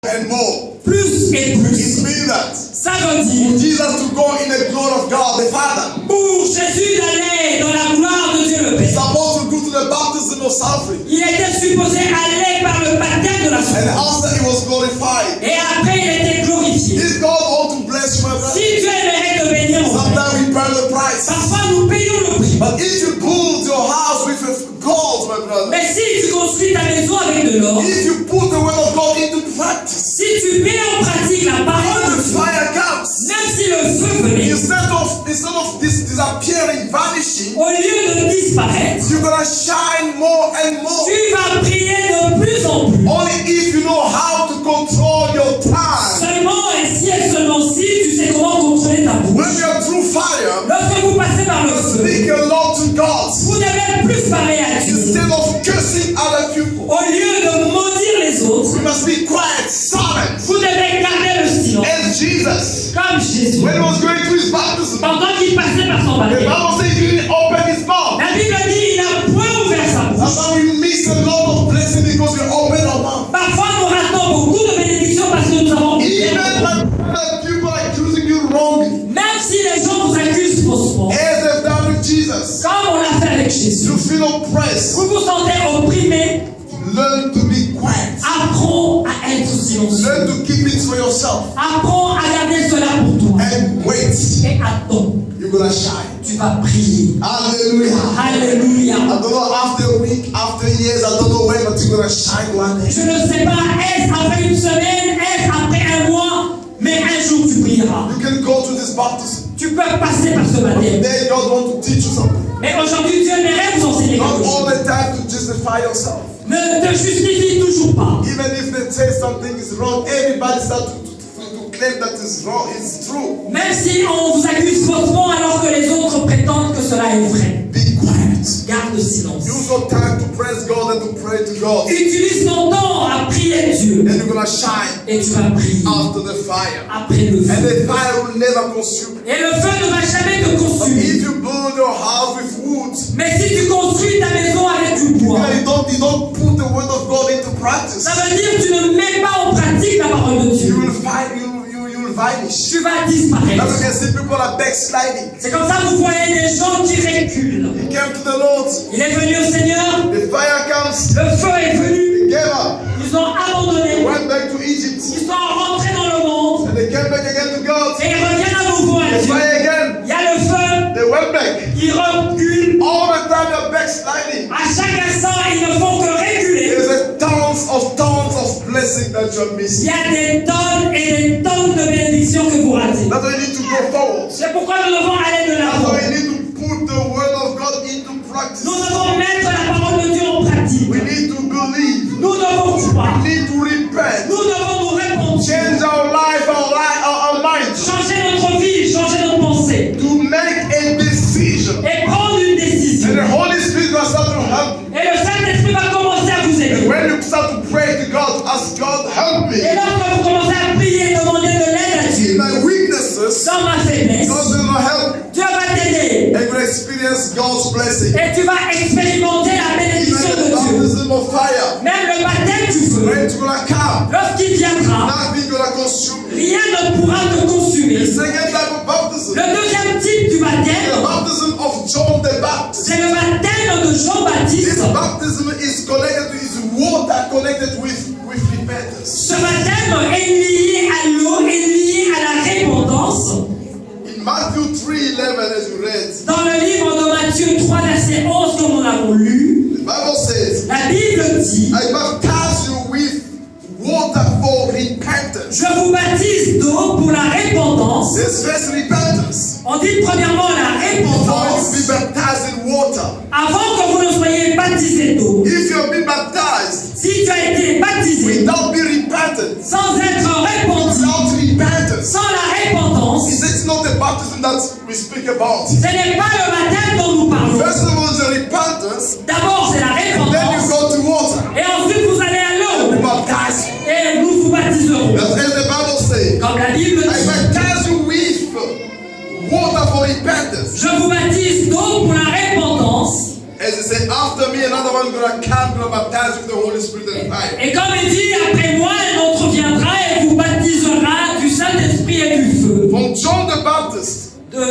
and more. Plus et plus. It means that Ça veut for dire, Jesus to go in the glory of God the Father, pour Jésus d'aller dans la gloire de Dieu le he's Père, supposed to go to the baptism of suffering. il était supposé aller par le baptême de la And souffrance. after he was glorified, Et après, il était glorifié. if God wants to bless you, my brother, Si Dieu aimerait te bénir, mon frère, sometimes we pay the price. parfois nous payons le prix. But if you build your house with gold, my brother, Mais si tu construis ta maison avec de l'or, if you put the word of God into practice, si tu mets en pratique la parole when de the Dieu, fire comes, même si le feu venait, instead of disappearing, vanishing, au lieu de disparaître, you're gonna shine more and more. tu vas briller de plus en plus. Only if you know how to control your time. Seulement et si et seulement si tu sais comment contrôler ta bouche. When you're through fire, Lorsque vous passez par le feu, speak a lot to God vous devez plus parler à Dieu. instead of cursing other people. Au lieu de maudire les autres, We must be quiet, silent. vous devez garder le silence. As Jesus, Comme Jésus. when he was going through his baptism, Pendant qu'il passait par son the baptême, Bible says he didn't open his mouth. la Bible dit il n'a point ouvert sa bouche. Sometimes we miss a lot of blessing because we open our mouth. Parfois nous ratons beaucoup de bénédictions parce que nous avons Even ouvert. when people are accusing you wrongly, Même si les gens vous accusent faussement, as they've done with Jesus, comme on l'a fait avec Jésus, you feel oppressed. vous vous sentez opprimé, Learn to be quiet. apprends à être silencieux. Learn to keep it for yourself. Apprends à garder cela pour toi. And wait. Et attends, You're gonna shine. tu vas briller. Hallelujah. Alléluia. I don't know after a week, after years, I don't know when, but you're gonna shine one day. Je ne sais pas, est-ce après une semaine, est-ce après un mois, mais un jour tu brilleras. You can go to this baptism. Tu peux passer par ce baptême. Today God wants to teach you something. Mais aujourd'hui, Dieu aimerait vous enseigner Not quelque all chose. the time to justify yourself. Ne te justifie toujours pas. Even if they say something is wrong, everybody starts to claim that is wrong, it's true. Même si on vous accuse faussement alors que les autres prétendent que cela est vrai. Be quiet. Garde le silence. Use your time to praise God and to pray to God. Utilise ton temps à prier Dieu. Then you're gonna shine Et tu vas briller after the fire. après le And feu. the fire will never consume. Et le feu ne va jamais te But consumer. if you build your house with wood, Mais si tu construis ta maison avec du bois, you don't put the word of God into practice. ça veut dire que tu ne mets pas en pratique la parole de You Dieu. will find you will vanish. Tu vas Now you disparaître. can see people are backsliding. C'est comme ça que vous voyez des gens qui reculent. He came to the Lord. Il est venu au Seigneur, The fire comes. le feu est venu, They gave up. ils ont abandonné, Went back to Egypt. ils sont rentrés dans le monde And they came back again to God. et ils reviennent à nouveau à The Dieu. fire again. Il y a le feu, They went back. ils reculent. All the time they're backsliding. À chaque instant, ils ne font que reculer. There's a tons of blessing that you're Il missing. y a des tonnes et des tonnes de bénédictions que vous ratez. That's why you need to go forward. C'est pourquoi nous devons aller de That's l'avant. why you need to put the word of God into practice. Nous devons mettre la parole de Dieu en pratique. We need to believe. Nous devons croire. We need to repent. Nous devons nous répondre. Change our life, our mind. Changer notre vie, changer notre pensée. To make a decision. Et prendre une décision. And the Holy Spirit will start to help you. Et le Saint-Esprit va commencer à vous And aider. when you start to pray to God, ask God, help me. Et lorsque vous commencez à prier et demander de l'aide à In Dieu, my weaknesses, dans ma faiblesse, God will help you. Dieu va t'aider. And you will experience God's blessing. Et tu vas expérimenter la bénédiction Even de the Dieu. baptism of fire. Même le baptême du feu, When it's gonna come, lorsqu'il viendra, nothing gonna consume you. rien ne pourra te The consumer. second type of baptism, Le deuxième type du the baptême, baptism of John the Baptist. c'est le baptême de This Jean-Baptiste. baptism is connected to is water connected with repentance. Ce baptême est lié à l'eau, est lié à la repentance. In Matthew 3:11, as you read, Dans le livre de Matthieu 3, verset 11, comme nous l'avons lu, the Bible says, la Bible dit, I baptize you with water for repentance. je vous baptise d'eau pour la repentance. This first repentance. On dit premièrement la Before you be repentance. baptized in water. Avant que vous ne soyez baptisé d'eau, If you have been baptized si tu as été baptisé without being repentant, sans être repenti, without repentance, sans la repentance, it's not the baptism that we speak about. ce n'est pas le baptême dont nous parlons. First of all, the repentance, D'abord, c'est la then you repentance. go to water. Et ensuite, vous allez à You l'eau. baptize. Et nous vous baptiserons. That's as the Bible says. Comme la Bible I dit, baptize you with water for repentance. je vous baptise d'eau pour la repentance. As he said, after me, another one gonna come, gonna baptize you with the Holy Spirit and fire. Et comme il dit, après moi, un autre viendra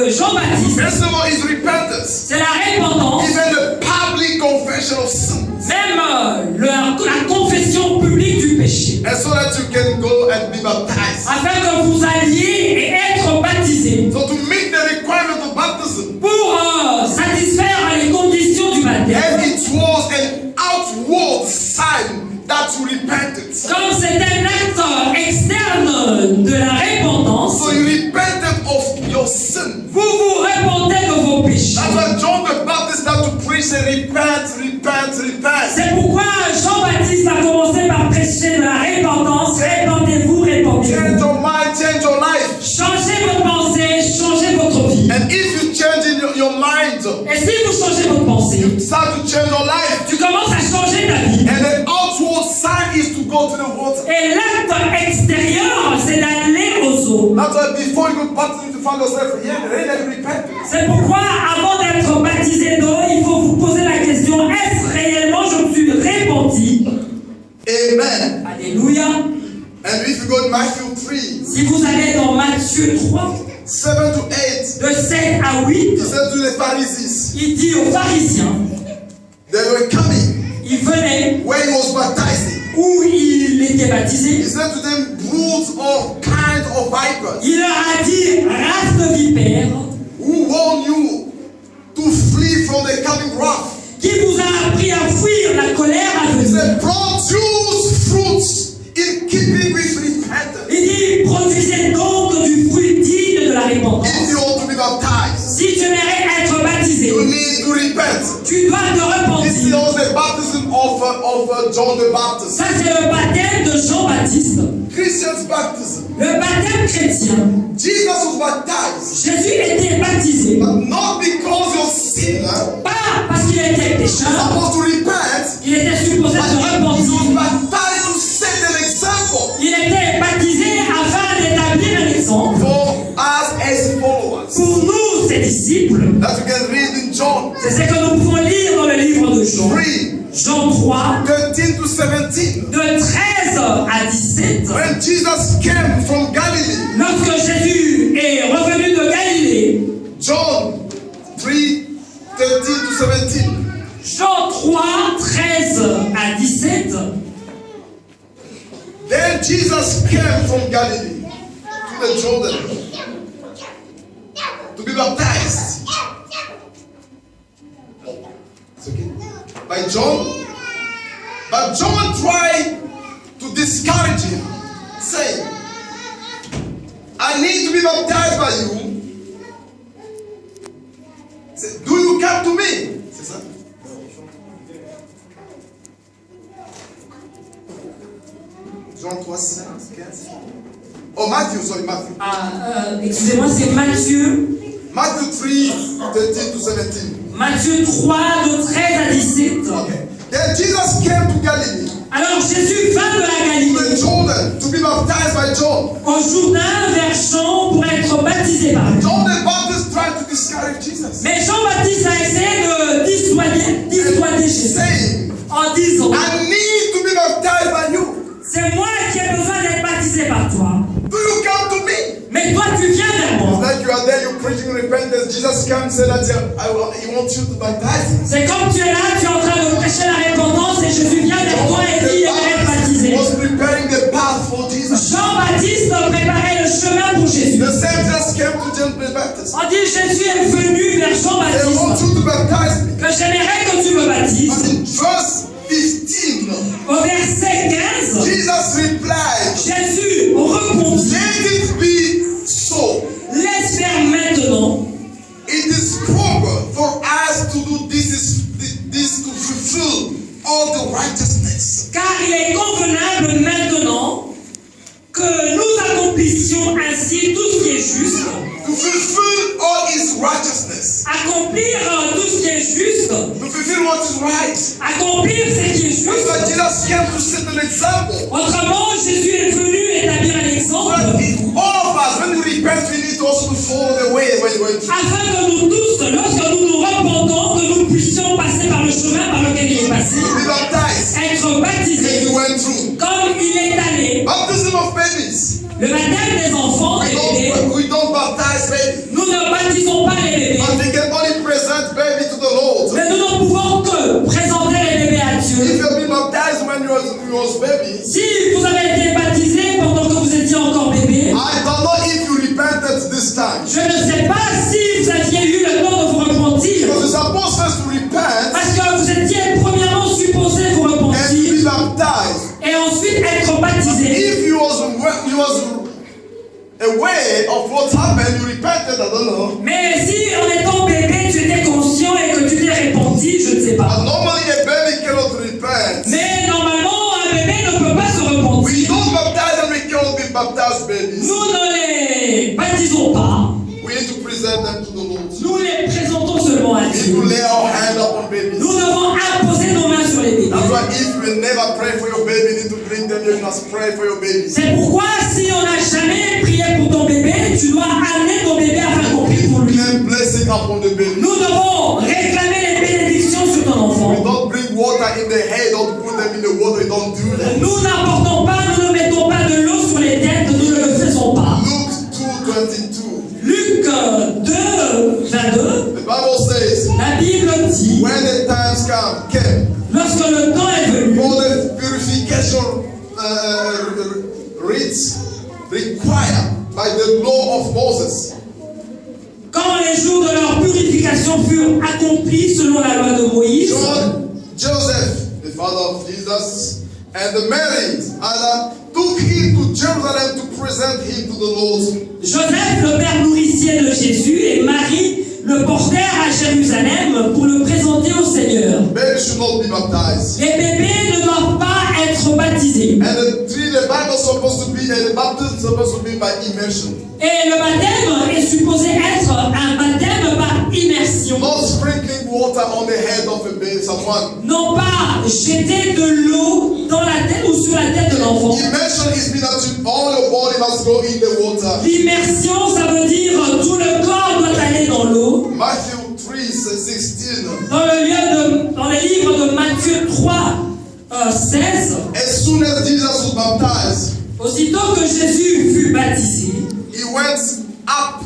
de Jean-Baptiste, First of all, is repentance. c'est la repentance, Even the public confession of sin. même la confession publique du péché, And so that you can go and be baptized. afin que vous alliez et être baptisés So to meet the requirement of baptism, pour satisfaire les conditions du baptême. and it was an outward sign that you repented. Comme c'est un acte externe de la repentance, So you repented of your sin. vous vous repentez de vos péchés. That's why John the Baptist had to preach and repent, repent, repent. C'est pourquoi Jean-Baptiste a commencé par prêcher de la repentance. Repentez-vous, Change repentez-vous. your mind, change your life. Changez votre pensée, changez votre vie. And if you change in your mind, Et si vous changez votre pensée, you start to change your life. tu commences à changer ta vie. And the outward sign is to go to the water. Et l'acte extérieur, c'est d'aller aux eaux. That's why before you go baptism, you find yourself really repenting. C'est pourquoi, avant d'être baptisé d'eau, il faut vous poser la question, est-ce réellement je me suis repenti? Amen. Alléluia. And if you go to Matthew 3, Si vous allez dans Matthieu 3, 7 to 8, de 7 à 8, he said to the Pharisees, il dit aux pharisiens, they were coming ils venaient where he was baptizing. où il était He baptisé, said to them, broods of kind of vipers, il leur a dit, race de vipères, who warn you to flee from the coming wrath. qui vous a appris à fuir la colère à He venir. said, produce fruits in keeping with repentance. Il dit, produisez donc du fruit digne de la If repentance. you want to be baptized, Si tu aimerais être baptisé, you need to repent. tu dois te This is repentir. also the baptism of John the Baptist. Ça, c'est le baptême de Jean-Baptiste. Christian's baptism. Le baptême chrétien. Jesus was baptized, Jésus était baptisé. but not because you're sinner. Pas parce qu'il était pécheur, Supposed to repent, il était supposé but se he was repentir. baptized to set an example Il était baptisé afin d'établir un exemple for us as followers. pour nous, ses disciples. That you can read in John C'est ce que nous pouvons lire dans le livre de Jean. 3, Jean 3, 13 to 17. de 13 à 17. When Jesus came from Galilee, Lorsque Jésus est revenu de Galilée, John 3, 13 to 17. Jean 3, 13 à 17. Then Jesus came from Galilee to the Jordan to be baptized. It's okay. By John. But John tried to discourage him, saying, I need to be baptized by you. He said, do you come to me? C'est ça? Jean 3, 5, 15. Oh, Matthew, sorry, Matthew. Excusez-moi, c'est Matthieu. Matthew 3, 13 to 17. Matthieu 3, de 13 à 17. Okay. Then Jesus came to Galilee, Alors Jésus vint de la to Galilée the Jordan, to be baptized by John. au Jourdain vers Jean pour être baptisé par lui. John the Baptist tried to discourage Jesus, Mais Jean-Baptiste a essayé de dissuader Jésus saying, en disant, I need to be baptized by you. c'est moi qui ai besoin d'être baptisé par toi. Do you come to me? Mais toi tu viens vers moi. Like you are there, you're preaching repentance. Jesus came and said that he wants you to baptize him. C'est comme tu es là, tu es en train de prêcher la repentance et Jésus vient vers toi et dit, il aimerait être baptisé. Was preparing the path for Jesus. Jean-Baptiste préparait le chemin pour Jésus. The same just came to John the Baptist. On dit Jésus est venu vers They want Jean-Baptiste you to baptize me. que j'aimerais que tu me But baptises. in verse 15, Au verset 15, Jesus replied, Jésus répondit, let it be so. laisse faire maintenant. It is proper for us to do this to fulfill all the righteousness. Car il est convenable maintenant que nous accomplissions ainsi tout ce qui est juste, To fulfill all his righteousness. accomplir tout ce qui est juste, To fulfill what is right. accomplir ce qui est That's why juste. Jesus came to set an example. Autrement, Jésus est venu établir un But exemple all of us, when we repent, we need also to follow the way when we went through. afin que nous tous, lorsque nous nous repentons, que nous puissions passer par le chemin par lequel il est passé, To be baptized. être And baptisés we went through. comme il est allé. Baptism of babies. Le baptême des enfants, des We don't bébés, bébés. We don't baptize babies. Nous ne baptisons pas les bébés. But we can only present baby to the Lord. Mais nous ne pouvons que présenter les bébés à If Dieu. you've been baptized when you was baby, Si vous avez été baptisé pendant que vous étiez encore bébé, I don't know if you repented this time. je ne sais pas si vous aviez eu le temps de vous repentir. Because you're supposed first to repent Parce que vous étiez premièrement supposé vous and repentir be baptized. et ensuite être baptisé. If you was aware of what happened, you repented, I don't know. Mais si en étant bébé, tu étais conscient et que tu t'es repenti, je ne sais pas. But normally a baby cannot repent. Mais normalement, un bébé ne peut pas se We repentir. don't baptize and we cannot be baptized babies. Nous ne les baptisons pas. We need to present them to the Lord. Nous les présentons seulement à We need to Dieu. lay our hand upon babies. Nous devons imposer nos mains sur les bébés. That's why if you will never pray for your baby, you need to bring them here. You must pray for your babies. C'est pourquoi si on n'a jamais prié pour ton bébé, tu dois amener ton bébé afin qu'on prie pour lui. Claim blessing upon the baby. Nous devons réclamer les bénédictions sur ton We enfant. don't bring water in the head, don't put them in the water, we don't do that. Nous n'apportons pas, nous ne mettons pas de l'eau sur les têtes, nous ne le faisons pas. Luke 2:22. Luc 2, 22, The Bible says, la Bible dit, when the times came lorsque le temps est venu, for the purification rites required by the law of Moses, quand les jours de leur purification furent accomplis selon la loi de Moïse, Joseph, the father of Jesus, and the Mary, Anna, took him to Jerusalem to present him to the Lord. Joseph, le père nourricier de Jésus, et Marie le portèrent à Jérusalem pour le présenter au Seigneur. Babies should not be baptized. Les bébés ne doivent pas être baptisés. And the Bible is supposed to be, and the baptism is supposed to be by immersion. Et le baptême est supposé être un baptême par immersion. Not sprinkling water on the head of a baby, someone. Non pas jeter de l'eau dans la tête ou sur la tête de l'enfant. Immersion is mean that all your body must go in the water. L'immersion, ça veut dire tout le corps doit aller dans l'eau. Matthew 3:16. Dans le livre de Matthieu 3, 16, As soon as Jesus was baptized, aussitôt que Jésus fut baptisé, he went out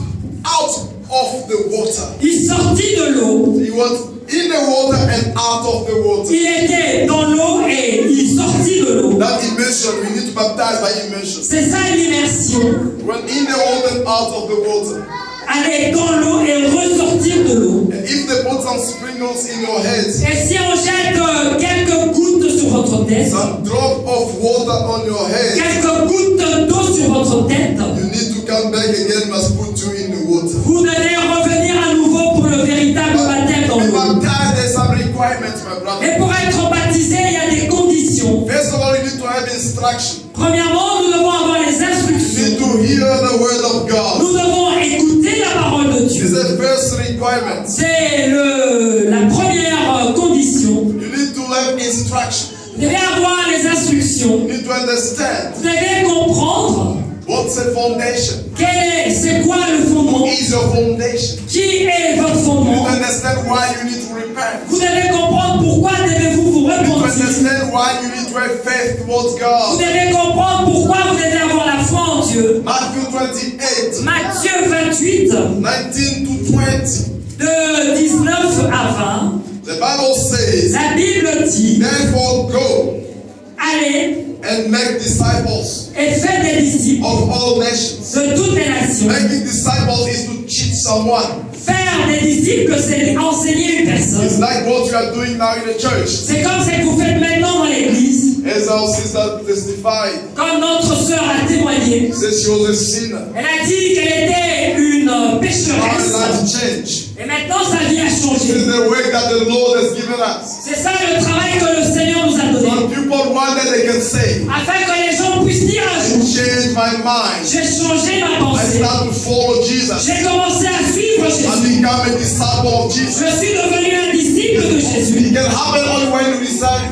of the water. il sortit de l'eau. He was in the water and out of the water. Il était dans l'eau et il sortit de l'eau. That immersion, we need to baptize by immersion. C'est ça l'immersion. When in the water and out of the water. Aller dans l'eau et ressortir de l'eau. And if they put some sprinkles in your head, Et si on jette quelques gouttes sur votre tête, some drop of water on your head, quelques gouttes d'eau sur votre tête, you need to come back again, must put you in the water. vous devez revenir à nouveau pour le véritable baptême dans To be l'eau. baptized, there's some requirements, my brother. Et pour être baptisé, il y a des conditions. First of all, you need to have instruction. Premièrement, nous devons avoir les You need instructions. to hear the word of God. Nous devons écouter la parole de This Dieu. is the first requirement. C'est la première condition. You need to have instruction. Vous devez avoir les instructions. You need to understand Vous devez comprendre what's the foundation. c'est quoi le fondement. What is your foundation? Qui est votre You need fondement. to understand why you need to repent. Vous devez comprendre pourquoi devez-vous vous You need to repentir. understand why you need to have faith towards Vous God. devez comprendre pourquoi vous devez avoir la foi en Dieu. Matthew 28, Matthieu 28, 19 to 20. de 19 à 20, The Bible says, la Bible dit, therefore go allez and make disciples et faites des disciples of all nations. de toutes les nations. Making disciples is to teach someone. Faire des disciples, c'est enseigner une It's personne. like what you are doing now in the church. C'est comme ce que vous faites maintenant dans l'église. As our sister testified, Comme notre sœur a témoigné. says she was a sinner. Elle a dit qu'elle était une Our pécheresse. life changed. Et maintenant sa vie a This changé. is the work that the Lord has given us. C'est ça le travail que le Seigneur nous a donné. When people one day they can say, Afin que les gens puissent dire un I jour, changed my mind. j'ai changé ma I pensée. start to follow Jesus. J'ai commencé à suivre I Jésus. become a disciple of Jesus. Je suis devenu un disciple de Jésus. It can happen only when you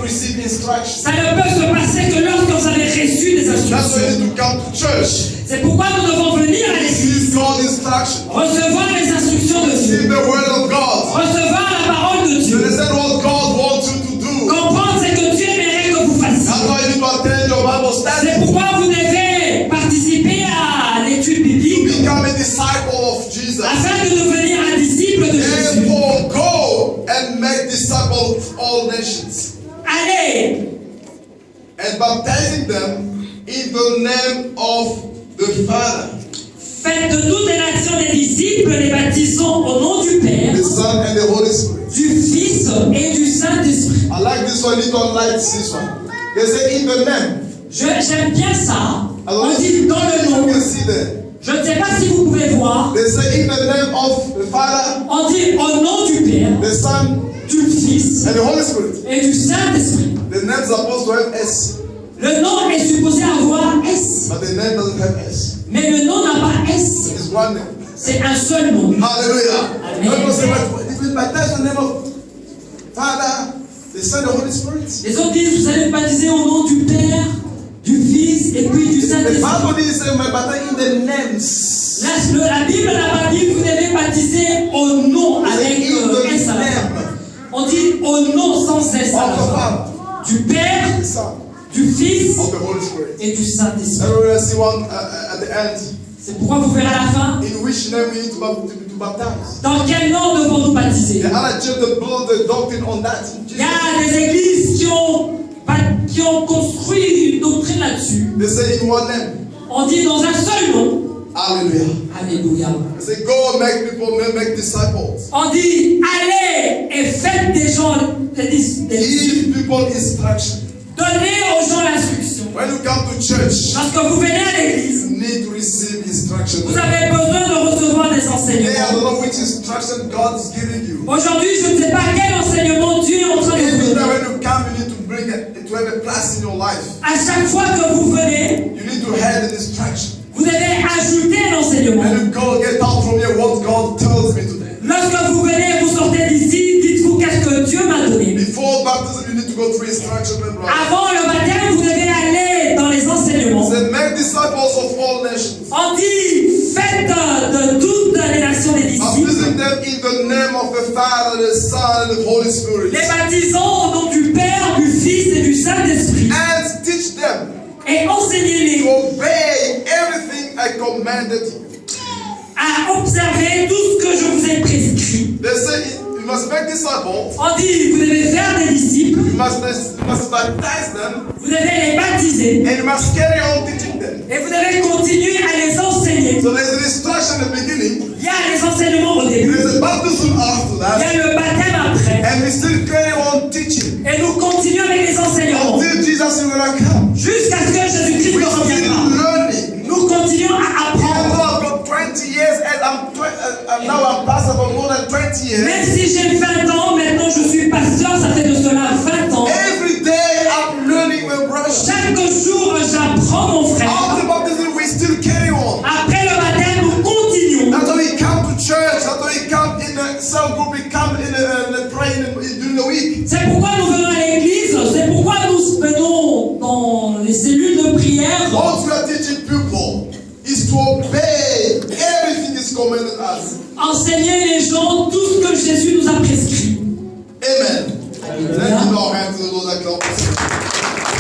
receive instruction. Ça ne peut se passer que lorsque vous avez reçu des That's why instructions. you need to come to church. C'est pourquoi nous devons venir à l'église, Receive God's instruction. recevoir les instructions de Receive Dieu, the word of God. recevoir la parole de You Dieu, understand what God wants you to do. comprendre ce que Dieu aimerait que vous That's fassiez. why you need to attend your Bible C'est study. pourquoi vous devez participer à l'étude To biblique become a disciple of Jesus. afin de devenir un disciple de Jésus. Therefore, go and make disciples of all nations, Allez, and baptizing them in the name of the Father, faites de toutes les nations des disciples, les baptisant au nom du Père, the Son, and the Holy Spirit. du Fils et du Saint-Esprit. I like this one. You don't like this one. They say in the name. J'aime bien ça. Alors, On dit dans le you nom. can see there. Je ne sais pas si vous pouvez voir. They say in the name of the Father, On dit au nom du Père, the Son, du Fils and the Holy Spirit. et du Saint-Esprit. The name is supposed to have S, Le nom est supposé avoir S, but the name doesn't have S. mais le nom n'a pas S. It's one name. C'est un seul nom. Hallelujah. Amen. People say, but if we baptize in the name of Father, the Son, and the Holy Spirit. Les autres disent, vous allez me baptiser au nom du Père, du Fils et puis du The Saint-Esprit. Bible didn't say my baptize in the names. La Bible n'a pas dit que vous devez baptiser au nom avec S à la fin. On dit au nom sans S à la fin. Du Père, The Son, du Fils of the Holy Spirit. et du Saint-Esprit. Everywhere I see one at the end. C'est pourquoi vous verrez à la fin, In which name we need to baptize. dans quel nom devons-nous baptiser. The other church that built the doctrine on that. Il y a des églises qui ont construit une doctrine là-dessus. They say in one name. On dit dans un seul nom. Hallelujah. Alléluia. They say go make people, make disciples. On dit allez et faites des gens des disciples. Give people instruction. Donnez aux gens l'instruction. When you come to church, Lorsque vous venez à l'église, you need to receive instruction. vous avez besoin de recevoir des Today, I enseignements. don't know which instruction God is giving you. Aujourd'hui, je ne sais pas quel enseignement Dieu est en train de vous Every time donner. when you come, you need to bring it to have a place in your life. À chaque fois que vous venez, You need to have an instruction. vous devez ajouter l'enseignement. And you go get out from here what God tells me today. Lorsque vous venez, vous sortez d'ici, dites-vous qu'est-ce que Dieu m'a donné. Before baptism, you need to go through instruction, my brother. Avant le baptême, vous devez aller dans les enseignements. Say, make disciples of all nations. On dit, faites de toutes les nations des disciples, Baptizing them in the name of the Father, the Son, and the Holy Spirit. les baptisant au nom du Père, du Fils et du Saint-Esprit, And teach them et to enseignez-les obey everything I commanded you. à observer tout ce que je vous ai prescrit. They say you must make disciples. On dit, vous devez faire des disciples, You must baptize them, vous devez les baptiser, and you must carry on teaching them. et vous devez continuer à les enseigner. So there's an instruction at the beginning, Il y a les enseignements au début, there's a baptism after il y that, a le baptême après, and we still carry on teaching et nous continuons avec les enseignements, until Jesus will come. jusqu'à ce que Jésus-Christ We ne are still revienne. learning. Nous continuons à Even apprendre. though I've got 20 years and now I'm pastor for more than 20 years. Même si j'ai 20 ans, maintenant je suis pasteur, ça fait de cela 20 ans. Every day I'm learning, my brother. Chaque jour, j'apprends mon frère. After baptism, we still carry on. Après le baptême, nous continuons. That's why we come to church. That's why we come in a cell group. We come in a praying during the week. C'est pourquoi nous venons à l'église, c'est pourquoi nous venons dans les cellules de prière. What we are teaching people is to obey everything is commanded us. Enseigner les gens tout ce que Jésus nous a prescrit. Amen. Alléluia. Let's give our hands to the Lord that clap.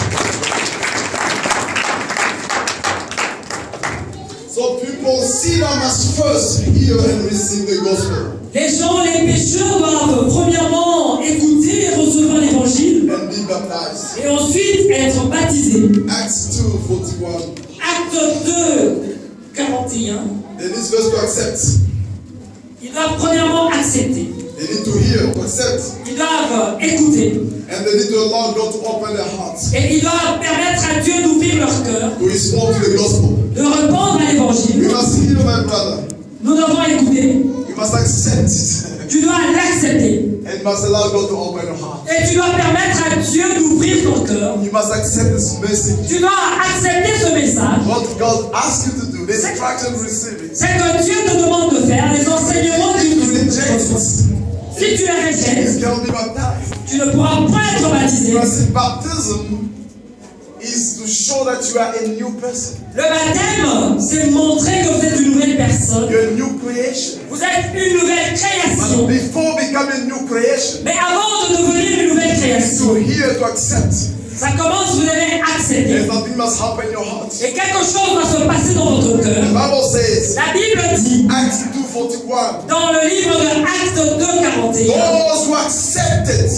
So people see them must first hear and receive the gospel Les gens, les pécheurs doivent premièrement écouter et recevoir l'évangile and be baptized. et ensuite être baptisés. Acts 2:41. Acte 2, 41. They need first to accept. Ils doivent premièrement accepter. They need to hear, to accept. Ils doivent écouter. And they need to allow God to open their hearts Et ils doivent permettre à Dieu d'ouvrir leur cœur, to respond to the gospel. de répondre à You l'évangile. must hear, my brother. Nous devons écouter. You must accept it. Tu dois l'accepter. And you must allow God to open your heart. Et tu dois permettre à Dieu d'ouvrir ton cœur. You must accept this message. Tu dois accepter ce message. What God asks you to do, the instructions receive it. C'est que Dieu te demande de faire les enseignements If du you reject it, Si tu les rejettes, you cannot be baptized. tu ne pourras pas être baptisé. Because see, baptism is to show that you are a new person. Le baptême, c'est montrer que vous êtes une nouvelle personne. You're a new creation. Vous êtes une nouvelle But création. before becoming a new creation, Mais avant de devenir une nouvelle to création, hear, to accept, ça commence, vous devez accepter. and something must happen in your heart. Et quelque chose va se passer dans votre cœur. cœur. The Bible says, La Bible dit, Acts 2:41, dans le livre de Actes 2:41, those who accepted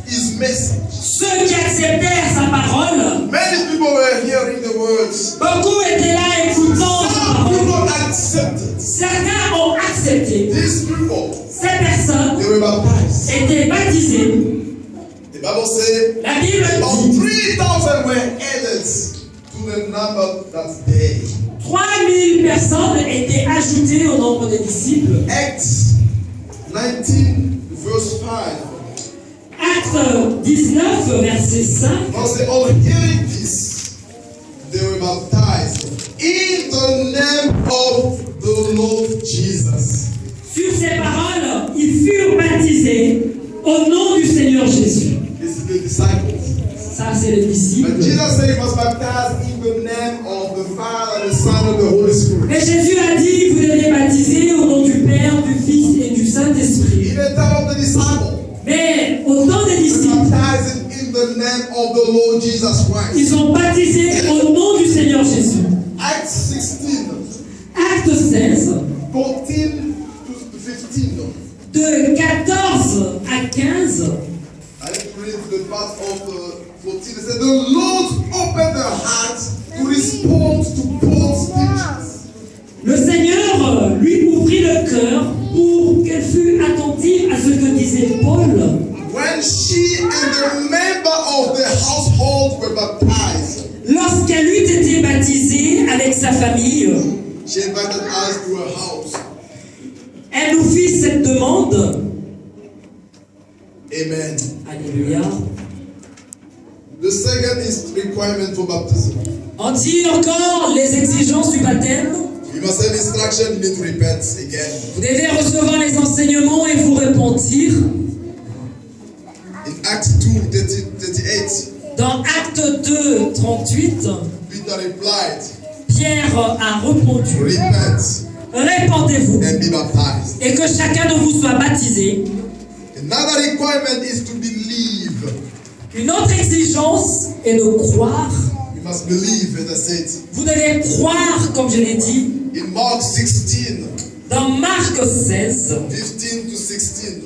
his message. ceux qui acceptèrent sa parole, Many people were hearing the words. beaucoup étaient là écoutant sa Some parole. people accepted. Certains ont accepté. These people, Ces personnes they were baptized. étaient baptisées. The Bible says La Bible about dit 3,000 were added to the number that day. 3000 personnes étaient ajoutées au nombre des disciples. Acts 19, verse 5. Acte 19, verset 5. Because they all hearing this, they were baptized in the name of the Lord Jesus. Sur ces paroles, ils furent baptisés au nom du Seigneur Jésus. This is the disciples. Ça, c'est les disciples. But Jesus said he was baptized in the name of the Father, the Son, and the Holy Spirit. Mais Jésus a dit, vous devez baptiser au nom du Père, du Fils et du Saint-Esprit. In the time of the disciples, Mais au temps des they disciples, baptized in the name of the Lord Jesus Christ. ils ont baptisé au nom du Seigneur Jésus. Acts 16, Acte 16, 14 to 15. de 14 à 15. I read the part of 14. It said, the Lord opened their hearts to respond to Paul's teachings. Le Seigneur lui ouvrit le cœur pour qu'elle fût attentive à ce que disait Paul. When she and the member of the household were baptized, Lorsqu'elle eut été baptisée avec sa famille, she invited us to her house. elle nous fit cette demande. Amen. Alléluia. The second is requirement for baptism. On dit encore les exigences du baptême. You must have instruction, you need to repent again. Vous devez recevoir les enseignements et vous repentir. In Acts 2, 38, Dans Acte 2, 38, Peter replied, Pierre a répondu, repent répandez-vous and be baptized. et que chacun de vous soit baptisé. Another requirement is to believe. Une autre exigence est de croire. You must believe, as I said. Vous devez croire, comme je l'ai dit, In Mark 16, dans Marc 16, 15 to 16,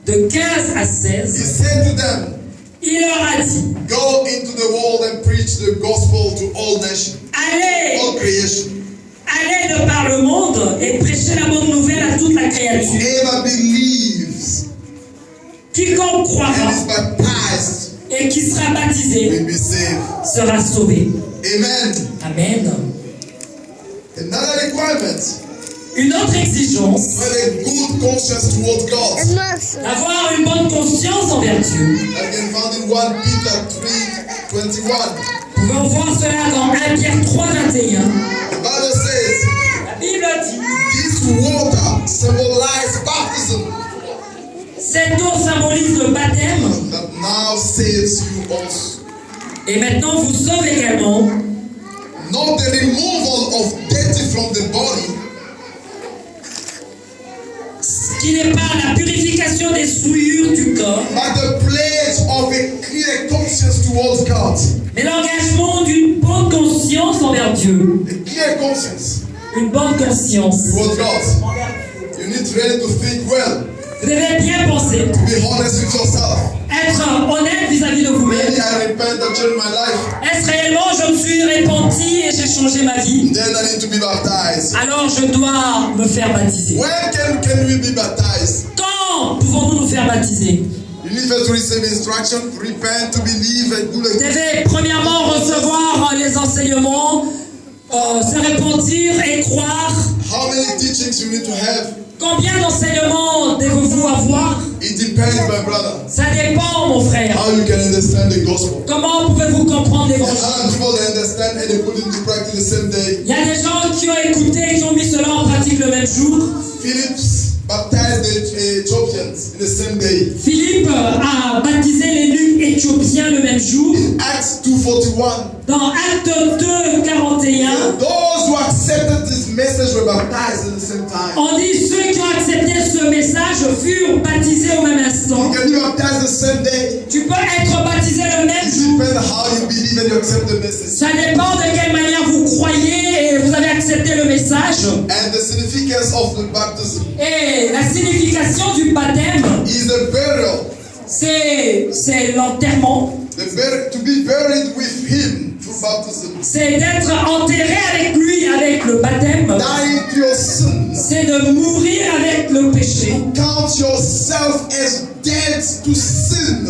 de 15 à he 16, said to them, il leur a dit, go into the world and preach the gospel to all nations, allez, all creation. allez de par le monde et prêchez la bonne nouvelle à toute la créature. Whoever believes Quiconque and croira is baptized et qui sera baptisé will be saved. sera sauvé. Amen. Amen. Another requirement, Une autre exigence, have a good conscience towards God. avoir une bonne conscience envers Dieu. I can found in 1 Peter 3:21. Nous pouvons voir cela dans 1 Pierre 3:21. The Bible says, La Bible dit, this water symbolizes baptism cette eau symbolise le baptême that now saves you also. et maintenant vous sauve également. Not the removal of dirty from the body, Ce qui n'est pas la purification des souillures du corps, but the pledge of a clear conscience towards God. mais l'engagement d'une bonne conscience envers Dieu. A clear conscience Une bonne conscience. towards God. You need really to think well, Vous devez bien penser, to be honest with yourself. être honnête vis-à-vis de vous-même. Maybe I repent and change my life. Est-ce réellement je me suis repenti et j'ai changé ma vie? Then I need to be baptized. Alors je dois me faire baptiser. When can we be baptized? Quand pouvons-nous nous faire baptiser? You need first to receive instruction, to repent, to believe, and do Vous the devez premièrement recevoir les enseignements, se repentir et croire. How many teachings you need to have? Combien d'enseignements devez-vous avoir? It depends, my brother. Ça dépend, mon frère. How you can understand the gospel. Comment pouvez-vous comprendre There l'évangile? are people that understand and they put it into practice the same day. Il y a des gens qui ont écouté et qui ont mis cela en pratique le même jour. Phillips baptized the Ethiopians in the same day. Philippe a baptisé l'élu éthiopien le même jour. In Acts 2:41, Dans Acte 2, 41, those who accepted this message were baptized at the same time. on dit ceux qui ont accepté ce message furent baptisés au même instant. You can be baptized the same day. Tu peux être baptisé le même It jour. depends how you believe and you accept the message. Ça dépend de quelle manière vous croyez et vous avez c'était le message. And the significance of the baptism Et la signification du baptême, is the burial. c'est l'enterrement. To be buried with him through baptism. C'est d'être enterré avec lui, avec le baptême. Dying to your sin. C'est de mourir avec le péché. Count yourself as dead to sin,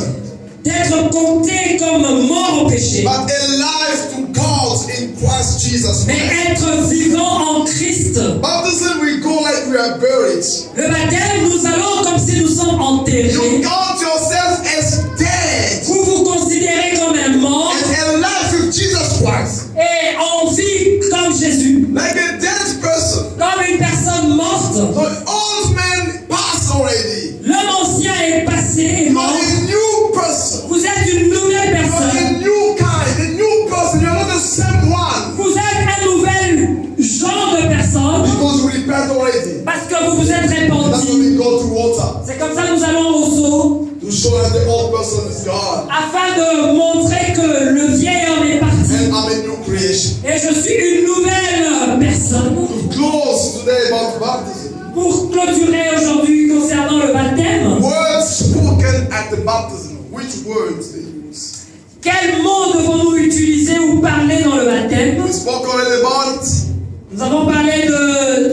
D'être compté comme mort au péché. but alive to God in Christ Jesus. Mais être vivant en Christ. Baptism, we go like we are buried. Le baptême, nous allons comme si nous sommes enterrés. You count yourself as dead Vous vous considérez comme un mort and alive with Jesus Christ. et en vie comme Jésus. Like a dead person. Comme une personne morte. The old man passed already. L'homme ancien est passé et You mort. are a new person. Vous êtes une nouvelle You are a personne. new kind, a new person. You are not the same one. Vous êtes un nouvel genre de personne Because you repent already. parce que vous vous êtes That's when répandu. we go to water. C'est comme ça que nous allons au seau To show that the old person is gone. afin de montrer que le vieil homme est parti. And I'm a new creation. Et je suis une nouvelle personne. To close today about baptism. Pour clôturer aujourd'hui concernant le baptême, Words spoken at the baptism. Which words they use? quels mots devons-nous utiliser ou parler dans le baptême? We spoke already about it. Nous avons parlé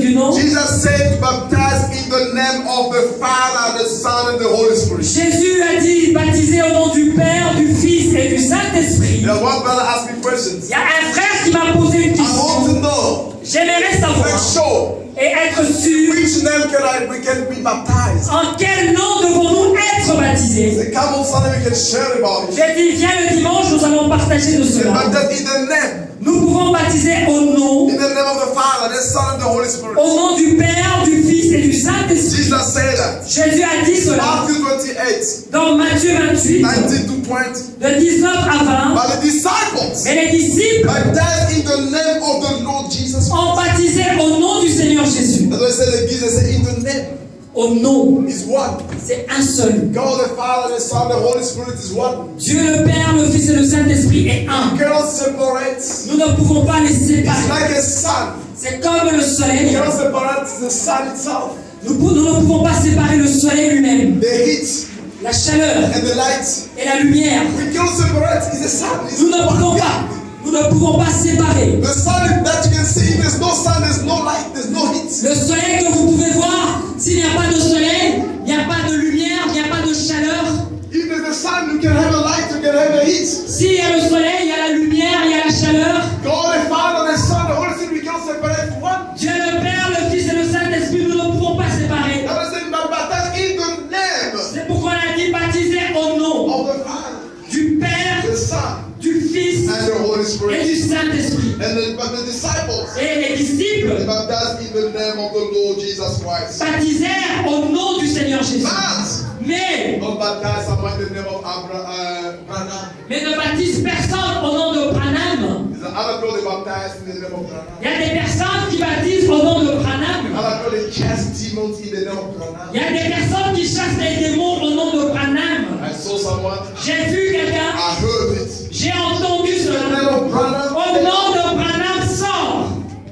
du nom. Jesus said to baptize in the name of the Father, the Son, and the Holy Spirit. Jésus a dit baptiser au nom du Père, du Fils et du Saint-Esprit. There's one brother asked me questions. Il y a un frère qui m'a posé une I want question. to know, J'aimerais make savoir sure, et être sûr which name we can be baptized. en quel nom devons-nous être baptisés. Say, come on Sunday, we can share about it. J'ai dit viens le dimanche, nous allons partager de Say, cela. baptize in the name. Nous pouvons baptiser au nom, In the name of the Father, the Son, and the Holy Spirit. au nom du Père, du Fils et du Saint-Esprit. Jesus said that. Jésus a dit cela Matthew 28, dans Matthieu 28, 19 to 20. de 19 à 20. But the disciples Et les disciples baptized in the name of the Lord Jesus. ont baptisé au nom du Seigneur Jésus. That's why I said again, they say in the name Au nom, is one. c'est un seul. God the Father, the Son, the Holy Spirit is one. Dieu le Père, le Fils et le Saint-Esprit est un. You cannot separate. Nous ne pouvons pas les It's séparer. like a sun. C'est comme le You soleil. cannot separate the sun itself. Nous ne pouvons pas séparer le soleil lui-même. The heat La chaleur and the light. et la lumière. We cannot separate. It's the sun. It's Nous ne pouvons pas. Nous ne pouvons pas séparer. The sun that you can see, there's no sun, there's no light, there's no heat. Le soleil que vous pouvez voir, s'il n'y a pas de soleil, il n'y a pas de lumière, il n'y a pas de chaleur. If there's a sun, you can have a light, you can have a heat. S'il y a le soleil, il y a la lumière, il y a la chaleur. God the Father, the Son, the Holy Spirit, we cannot separate one. Dieu le Père, le Fils et le Saint-Esprit, nous ne pouvons pas séparer. That is saying baptized in the name C'est pourquoi on a dit baptiser au nom of the Father, du Père, the Son, du Fils and the Holy et Spirit. du Saint-Esprit. And the disciples, Et les they disciples baptized in the name of the Lord Jesus Christ. baptisèrent au nom du Seigneur Jésus. But Mais not baptized someone in the name of Branham. ne baptise personne au nom de Branham. There's other people they baptized in the name of Branham. Il y a des personnes qui baptisent au nom de Branham. Other people they cast demons in the name of Branham. Il y a des personnes qui chassent les démons au nom de Branham. I saw someone, J'ai vu quelqu'un, I heard it. j'ai entendu The cela. name of Branham Au nom de Branham sort.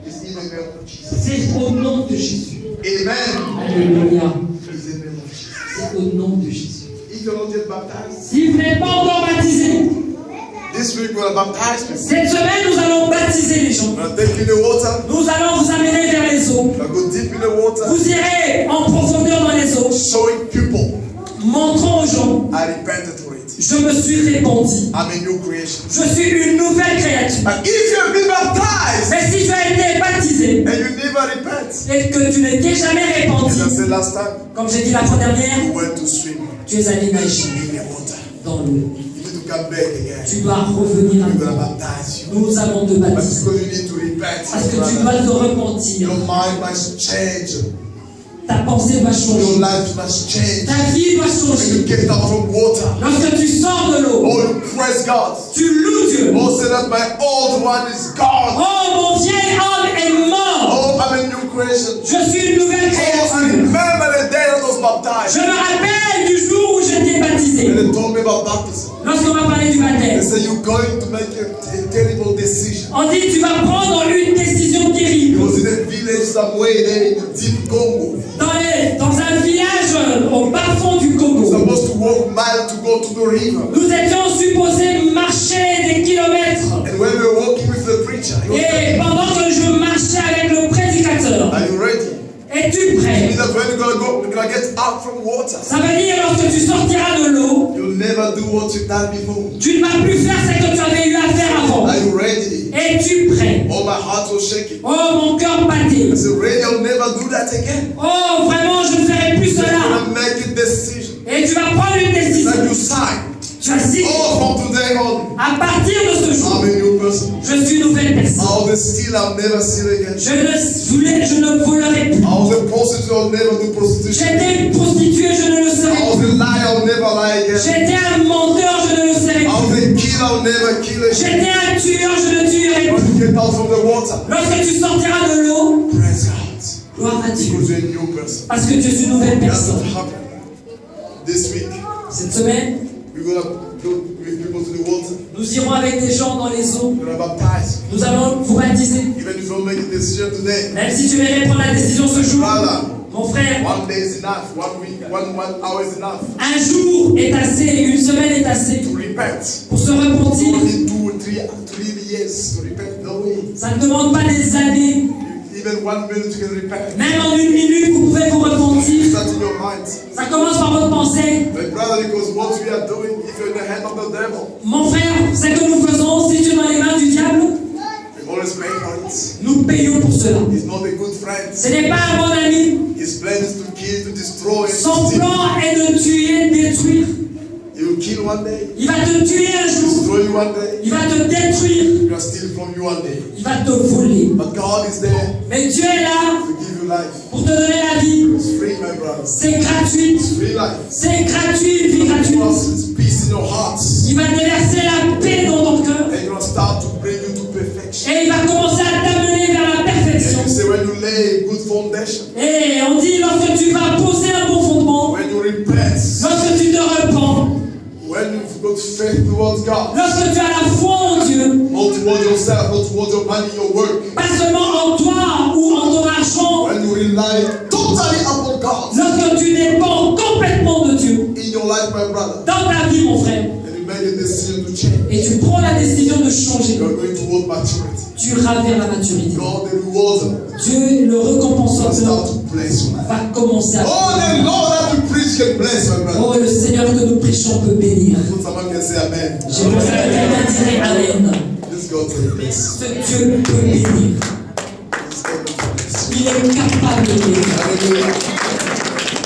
is in the name of Jesus. C'est au nom de Jésus. Amen. Alléluia. Is in the name of Jesus. C'est au nom de Jésus. If you're not yet baptized, Si vous n'êtes pas encore baptisé, this week we'll baptize people. cette semaine nous allons baptiser les gens. We'll take you in the water. Nous allons vous amener vers les eaux. We'll go deep in the water. Vous irez en profondeur dans les eaux. Showing people Montrons aux gens, I repented for it. je me suis répandu. I'm a new creation. Je suis une nouvelle créature. But if you have been baptized Mais si tu as été baptisé and you never repent, et que tu ne t'es jamais as répandu, I said last time, comme j'ai dit la fois dernière, you went to swim tu es allé nager in the water. dans l'eau. You need to come back again. Tu dois revenir à We're going to nous. baptize you. Nous allons te But baptiser. because you need to repent, Parce que tu dois te repentir. your mind must change. Ta pensée va Your changer. life must change. Ta vie doit When changer. you get out from water, Lorsque tu sors de l'eau, oh, you praise God. tu loues Dieu. Oh, say that my old one is gone. Oh, mon vieil homme est mort. Oh, I'm a new creation. Je suis une nouvelle Oh, I créature. remember the day I was Je baptized. me rappelle du jour où j'étais baptisé. When they told me about baptism, Lorsqu'on m'a parlé du they baptême, said you're going to make a terrible decision. on dit tu vas prendre une décision terrible. Because in somewhere there in the deep Congo. Dans un village au bas fond du We're Congo. supposed to walk miles to go to the river. Nous étions supposés marcher des kilomètres. And when we were walking with the preacher, he was Et telling me, pendant que je marchais avec le prédicateur, are you ready? es-tu It prêt? means that when you're gonna get out from water, Ça veut dire lorsque tu sortiras de l'eau, you'll never do what you've done before. tu ne vas plus faire ce que tu avais eu à faire avant. Are you ready? Es-tu prêt? Oh, my heart was shaking. Oh, mon cœur battait. I said, ready, I'll never do that again. Oh, vraiment, je ne ferai plus You're cela. gonna make a decision. Et tu vas prendre une décision. That you sign. Tu as signé. Oh, from today on, À partir de ce jour, I'm a new person. je suis une nouvelle personne. I was a stealer, I'll never steal again. Je ne volerai plus. I was a prostitute, I'll never do prostitution. J'étais une prostituée, je ne le serai I was a liar, I'll never lie plus. again. J'étais un menteur, je ne le serai I was plus. a killer, I'll never kill again. J'étais un tueur, je ne tuerai When plus. you get out from the water, Lorsque tu sortiras de l'eau, praise God. gloire à Dieu. Because you're a new person. Parce que tu es une nouvelle That's what personne. happened. This week, Cette semaine, we're going to go with people to the water. nous irons avec des gens dans les eaux. We're going to baptize. Nous allons vous baptiser. Even if you don't make a decision today, Même si tu verrais prendre la décision ce jour, brother, mon frère, one day is enough. 1 week, one hour is enough un jour est assez, une semaine est assez to repent. pour se repentir. Only 2 or 3 years to repent. No way. Ça ne demande pas des années. Even 1 minute you can repent. Même en une minute, vous pouvez vous repentir. Start in your mind. Ça commence par votre pensée. But brother, because what we are doing, if you're in the hand of the devil, Mon frère, ce que nous faisons, si tu es dans les mains du diable, we always pay for it. nous payons pour cela. He's not a good friend. Ce n'est pas un bon ami. His plan is to kill, to destroy, and Son to steal. plan est de tuer, détruire. He will kill one day, Il va te tuer un jour. destroy you one day, Il va te détruire. he will steal from you one day. Il va te voler. But God is there Mais Dieu est là to give you life. pour te donner la vie. It's free, my brother. C'est gratuit. Free life. C'est gratuit, une vie gratuite. It's peace in your hearts. Il va déverser la paix dans ton cœur. And it will start to bring you to perfection. Et il va commencer à t'amener vers la perfection. And you say when you lay a good foundation, Et on dit lorsque tu vas poser un bon fondement, when you repent, lorsque tu te repens, when you've got faith towards God, lorsque tu as la foi en Dieu, not towards yourself, not towards your money, your work, pas seulement en toi ou en ton argent, when you rely totally upon God lorsque tu dépends complètement de Dieu in your life, my brother, dans ta vie, mon frère, and you make a decision to change, et tu prends la décision de changer, you are going toward maturity. tu iras vers la maturité. God, the rewarder, Dieu, le will récompenseur, start to bless you. va commencer à... Oh, the Lord that you preach can bless, my brother. Oh, le Seigneur que nous prêchons peut bénir. Someone can say amen. J'ai pensé que quelqu'un dirait Amen. This God can bless. Ce Dieu peut bénir. This God can bless. Il est capable de bénir. Hallelujah.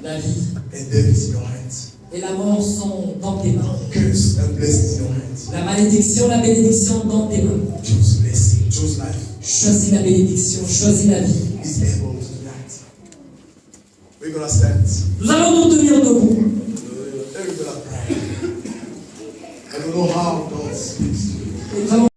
La vie And death is in your hands. et la mort sont dans tes mains. Curse and blessing is in your hands. La malédiction, la bénédiction dans tes mains. Choose blessing. Choose life. Choisis la bénédiction, choisis la vie. He's able to do that. We're going to stand. Nous allons nous tenir debout. We're going to pray. I don't know how God speaks to you. Et nous allons